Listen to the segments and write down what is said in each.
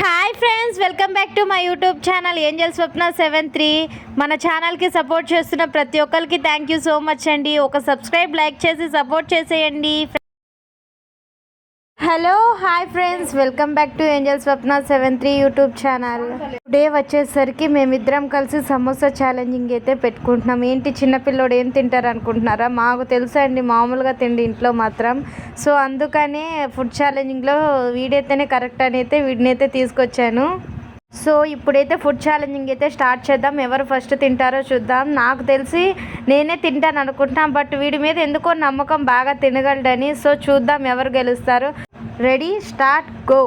Hi friends, welcome back to my YouTube channel angel Swapna 73. మన ఛానల్కి support చేస్తున్న ప్రతి ఒక్కరికి థ్యాంక్ యూ సో మచ్ అండి. ఒక సబ్స్క్రైబ్, లైక్ చేసి సపోర్ట్ చేసేయండి. Hello hi friends, welcome back to Angel Swapna 73 YouTube channel. Day వచ్చేసరికి మేమిద్దరం కలిసి సమోసా ఛాలెంజింగ్ అయితే పెట్టుకుంటున్నాం. ఏంటి చిన్నపిల్లోడు ఏం తింటారు అనుకుంటున్నారా? మాకు తెలుసా అండి, మామూలుగా తిండి ఇంట్లో మాత్రం. సో అందుకనే ఫుడ్ ఛాలెంజింగ్లో వీడైతేనే కరెక్ట్ అని అయితే వీడినైతే తీసుకొచ్చాను. సో ఇప్పుడైతే ఫుడ్ ఛాలెంజింగ్ అయితే స్టార్ట్ చేద్దాం. ఎవరు ఫస్ట్ తింటారో చూద్దాం. నాకు తెలిసి నేనే తింటాను అనుకుంటున్నాను, బట్ వీడి మీద ఎందుకో నమ్మకం బాగా తినగలడని. సో చూద్దాం ఎవరు గెలుస్తారు. Ready, start, go.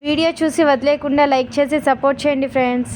వీడియో చూసి వదిలేకుండా లైక్ చేసి సపోర్ట్ చేయండి ఫ్రెండ్స్.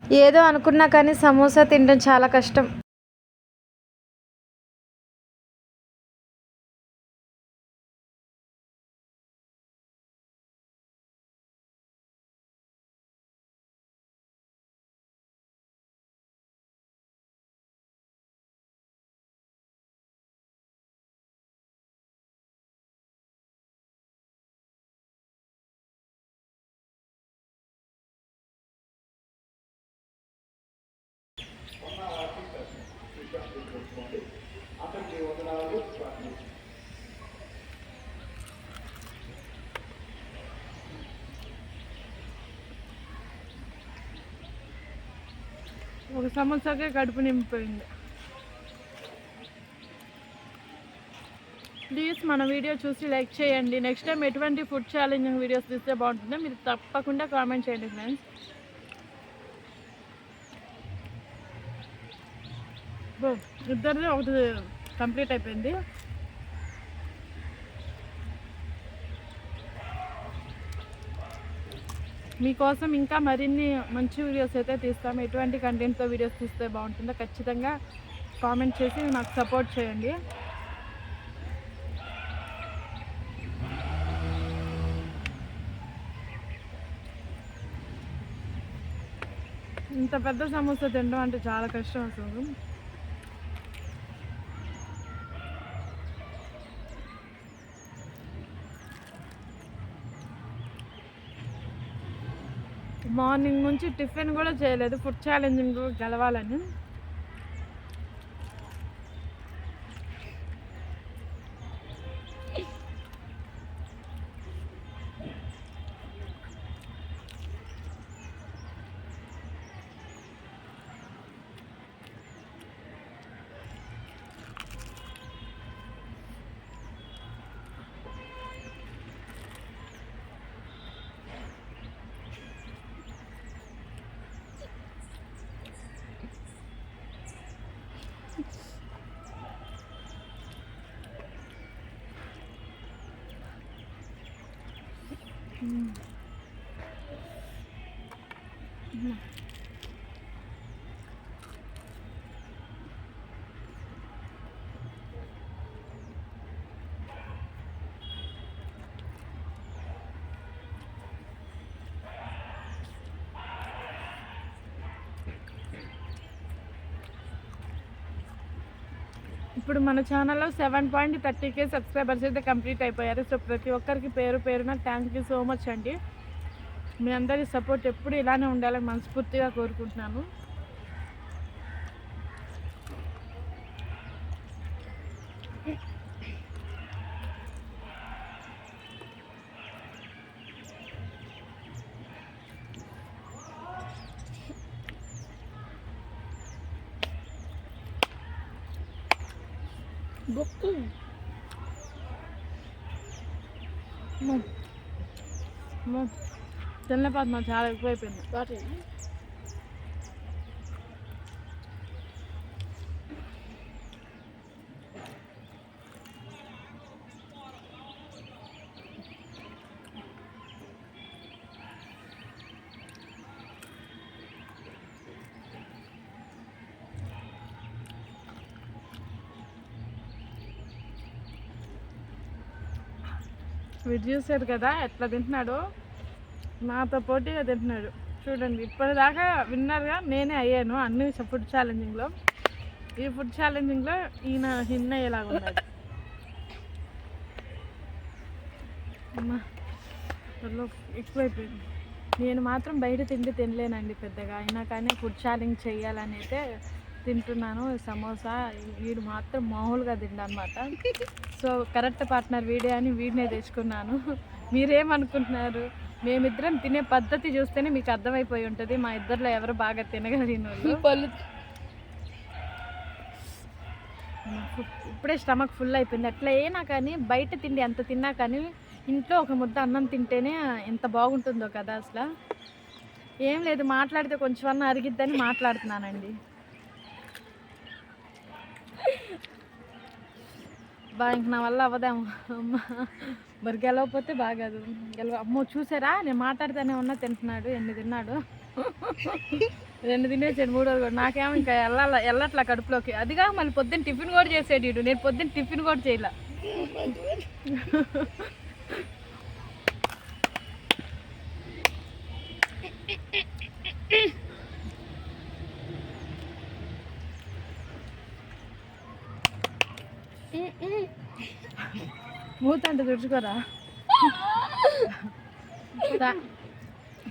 ఏదో అనుకున్నా కానీ సమోసా తినడం చాలా కష్టం. ఒక సమోసాకే కడుపు నింపిపోయింది. ప్లీజ్ మన వీడియో చూసి లైక్ చేయండి. నెక్స్ట్ టైం ఎటువంటి ఫుడ్ ఛాలెంజింగ్ వీడియోస్ తీస్తే బాగుంటుందో మీరు తప్పకుండా కామెంట్ చేయండి ఫ్రెండ్స్. ఇద్దరిది ఒకటి కంప్లీట్ అయిపోయింది. మీకోసం ఇంకా మరిన్ని మంచి వీడియోస్ అయితే తీస్తాము. ఎటువంటి కంటెంట్తో వీడియోస్ తీస్తే బాగుంటుందో ఖచ్చితంగా కామెంట్ చేసి నాకు సపోర్ట్ చేయండి. ఇంత పెద్ద సమోసా తినడం అంటే చాలా కష్టం అసలు. మార్నింగ్ నుంచి టిఫిన్ కూడా చేయలేదు ఫుడ్ ఛాలెంజింగ్ గెలవాలని. ఇప్పుడు మన ఛానల్లో 7.30K సబ్స్క్రైబర్స్ అయితే కంప్లీట్ అయిపోయారు. సో ప్రతి ఒక్కరికి పేరు పేరున థ్యాంక్ యూ సో మచ్ అండి. మీ అందరి సపోర్ట్ ఎప్పుడు ఇలానే ఉండాలని మనస్ఫూర్తిగా కోరుకుంటున్నాను. బొక్కు తెల్లపాత్మ చాలా ఎక్కువైపోయింది. వీడు చూసారు కదా ఎట్లా తింటున్నాడు, నాతో పోటీగా తింటున్నాడు చూడండి. ఇప్పటిదాకా విన్నర్గా నేనే అయ్యాను అన్ని ఫుడ్ ఛాలెంజింగ్లో. ఈ ఫుడ్ ఛాలెంజింగ్లో ఈయన హిన్ అయ్యేలాగా ఉన్నాడు. ఎక్కువైపోయింది. నేను మాత్రం బయట తిండి తినలేనండి పెద్దగా, అయినా కానీ ఫుడ్ ఛాలెంజ్ చేయాలని అయితే తింటున్నాను. సమోసా వీడు మాత్రం మామూలుగా తిండనమాట. సో కరెక్ట్ పార్ట్నర్ వీడే అని వీడినే తెచ్చుకున్నాను. మీరేమనుకుంటున్నారు? మేమిద్దరం తినే పద్ధతి చూస్తేనే మీకు అర్థమైపోయి ఉంటుంది మా ఇద్దరిలో ఎవరు బాగా తినగలిగిన వాళ్ళు. ఇప్పుడే స్టమక్ ఫుల్ అయిపోయింది. అట్లా అయినా కానీ బయట తిండి ఎంత తిన్నా కానీ ఇంట్లో ఒక ముద్ద అన్నం తింటేనే ఎంత బాగుంటుందో కదా. అసలు ఏం లేదు, మాట్లాడితే కొంచెం అన్న అరిగిద్దని మాట్లాడుతున్నానండి. ఇంక నా వల్ల అవ్వదేమో అమ్మ, మరి గెలవకపోతే బాగాదు. అమ్మో చూసారా, నేను మాట్లాడుతూనే ఉన్నా తింటున్నాడు. ఎన్ని తిన్నాడు, 2 తినేసాడు, 3వది కూడా. నాకేమో ఇంకా వెళ్ళట్లా కడుపులోకి. అదిగా మళ్ళీ పొద్దున్న టిఫిన్ కూడా చేసాడు ఇడు. నేను పొద్దున్న టిఫిన్ కూడా చేయలే. మూతంటే తుడుచుకోరా.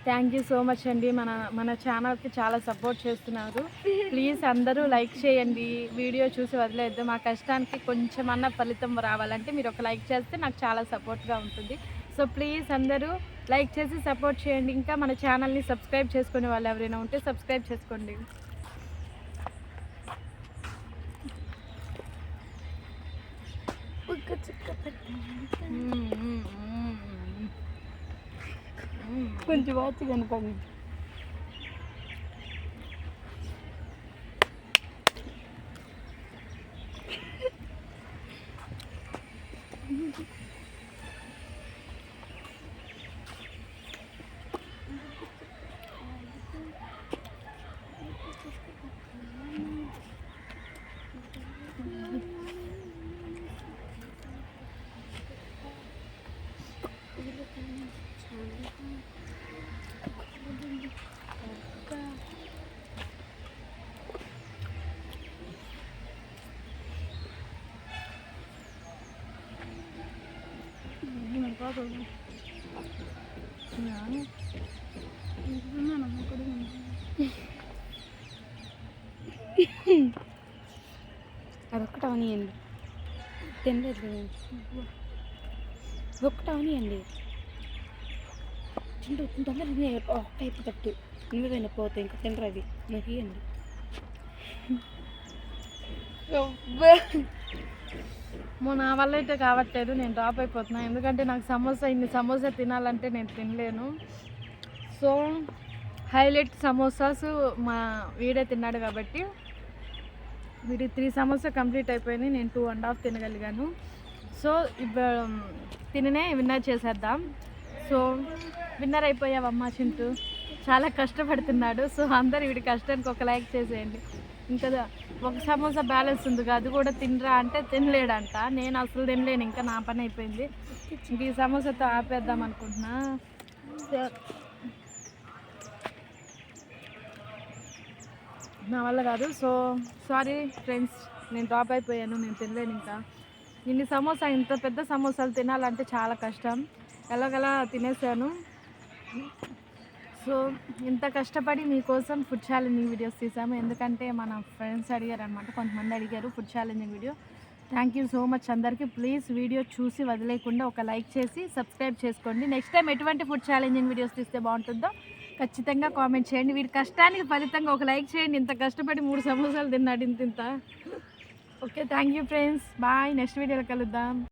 థ్యాంక్ యూ సో మచ్ అండి. మన ఛానల్కి చాలా సపోర్ట్ చేస్తున్నారు. ప్లీజ్ అందరూ లైక్ చేయండి. వీడియో చూసి వదిలేద్దు. మా కష్టానికి కొంచెమన్నా ఫలితం రావాలంటే మీరు ఒక లైక్ చేస్తే నాకు చాలా సపోర్ట్గా ఉంటుంది. సో ప్లీజ్ అందరూ లైక్ చేసి సపోర్ట్ చేయండి. ఇంకా మన ఛానల్ని సబ్స్క్రైబ్ చేసుకునే వాళ్ళు ఎవరైనా ఉంటే సబ్స్క్రైబ్ చేసుకోండి. కొంచెం వచ్చి కనుకోండి. అదొక్కటి అవనియండి, తినలేదు. ఒక్కటి అవనియండి, తొందరగా అయిపోతట్టు నువ్వేదైనా పోతే ఇంకా తినరు. అది నాకు ఇవ్వండి. నా వల్ల అయితే కావట్లేదు, నేను డ్రాప్ అయిపోతున్నా. ఎందుకంటే నాకు ఇన్ని సమోసా తినాలంటే నేను తినలేను. సో హైలైట్ సమోసాస్ మా వీడే తిన్నాడు కాబట్టి వీడి 3 సమోసా కంప్లీట్ అయిపోయినాయి. నేను 2.5 తినగలిగాను. సో తిననే విన్నర్ చేసేద్దాం. సో విన్నర్ అయిపోయావమ్మా చింటూ, చాలా కష్టపడుతున్నాడు. సో అందరు వీడి కష్టానికి ఒక లైక్ చేసేయండి. ఇంకా ఒక సమోసా బ్యాలెన్స్ ఉంది, అది కూడా తినరా అంటే తినలేడంట. నేను అసలు తినలేను, ఇంకా నా పని అయిపోయింది. ఇంక ఈ సమోసాతో ఆపేద్దాం అనుకుంటున్నా. నా వల్ల కాదు. సో సారీ ఫ్రెండ్స్, నేను డ్రాప్ అయిపోయాను, నేను తినలేను. ఇంకా ఇంత పెద్ద సమోసాలు తినాలంటే చాలా కష్టం. ఎలాగలా తినేసాను. సో ఇంత కష్టపడి మీకోసం ఫుడ్ ఛాలెంజింగ్ వీడియోస్ తీసాము. ఎందుకంటే మన ఫ్రెండ్స్ అడిగారు అనమాట, కొంతమంది అడిగారు food challenging video. Thank you so much అందరికీ. ప్లీజ్ వీడియో చూసి వదిలేకుండా ఒక లైక్ చేసి సబ్స్క్రైబ్ చేసుకోండి. నెక్స్ట్ టైం ఎటువంటి ఫుడ్ ఛాలెంజింగ్ వీడియోస్ తీస్తే బాగుంటుందో ఖచ్చితంగా కామెంట్ చేయండి. వీడి కష్టానికి ఫలితంగా ఒక లైక్ చేయండి. ఇంత కష్టపడి 3 సమోసాలు తిన్నాడు ఇంత. Okay, thank you friends, bye. Next వీడియోలో కలుద్దాం.